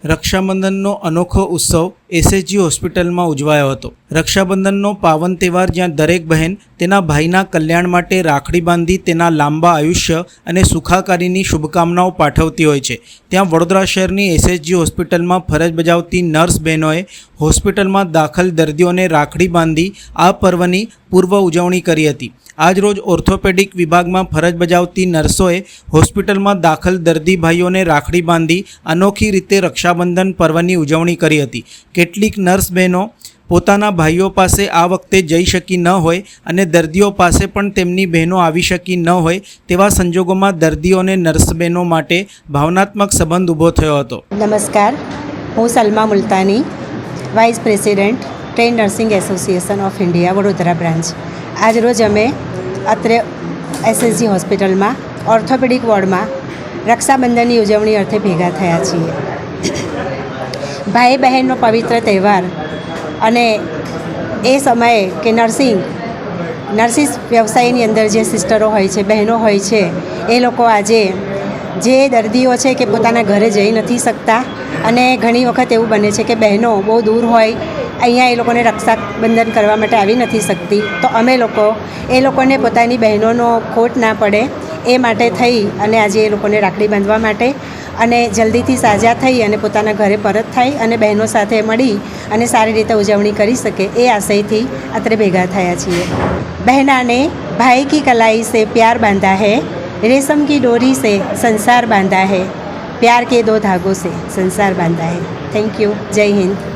રક્ષાબંધનનો અનોખો ઉત્સવ એસએચજી હોસ્પિટલમાં ઉજવાયો હતો। રક્ષાબંધનનો પાવન તહેવાર જ્યાં દરેક બહેન તેના ભાઈના કલ્યાણ માટે રાખડી બાંધી તેના લાંબા આયુષ્ય અને સુખાકારીની શુભકામનાઓ પાઠવતી હોય છે, ત્યાં વડોદરા શહેરની એસએચજી હોસ્પિટલમાં ફરજ બજાવતી નર્સ બહેનોએ હોસ્પિટલમાં દાખલ દર્દીઓને રાખડી બાંધી આ પર્વની પૂર્વ ઉજવણી કરી હતી। આજરોજ ઓર્થોપેડિક વિભાગમાં ફરજ બજાવતી નર્સોએ હોસ્પિટલમાં દાખલ દર્દી ભાઈઓને રાખડી બાંધી અનોખી રીતે રક્ષાબંધન પર્વની ઉજવણી કરી હતી। કેટલીક નર્સ બહેનો પોતાના ભાઈઓ પાસે આ વખતે જઈ શકી ન હોય અને દર્દીઓ પાસે પણ તેમની બહેનો આવી શકી ન હોય તેવા સંજોગોમાં દર્દીઓ અને નર્સ બહેનો માટે ભાવનાત્મક સંબંધ ઊભો થયો હતો। નમસ્કાર, હું Salma Multani, vice president train nursing association of India Vadodara branch. આજરોજ અમે અત્રે એસએચજી હોસ્પિટલમાં ઓર્થોપેડિક વોર્ડમાં રક્ષાબંધનની ઉજવણી અર્થે ભેગા થયા છીએ। ભાઈ બહેનનો પવિત્ર તહેવાર અને એ સમયે કે નર્સિસ વ્યવસાયની અંદર જે સિસ્ટરો હોય છે, બહેનો હોય છે, એ લોકો આજે જે દર્દીઓ છે કે પોતાના ઘરે જઈ નથી શકતા અને ઘણી વખત એવું બને છે કે બહેનો બહુ દૂર હોય, અહીંયા એ લોકોને રક્ષાબંધન કરવા માટે આવી નથી શકતી, તો અમે લોકો એ લોકોને પોતાની બહેનોનો ખોટ ના પડે એ માટે થઈ અને આજે એ લોકોને રાખડી બાંધવા માટે અને જલ્દીથી સાજા થઈ અને પોતાના ઘરે પરત થાય અને બહેનો સાથે મળી અને સારી રીતે ઉજવણી કરી શકે એ આશયથી અત્રે ભેગા થયા છીએ। બહેનાને ભાઈ કી કलाई સે પ્યાર બાંધા હૈ, रेशम की डोरी से संसार बांधा है, प्यार के दो धागों से संसार बांधा है। Thank you. जय हिंद।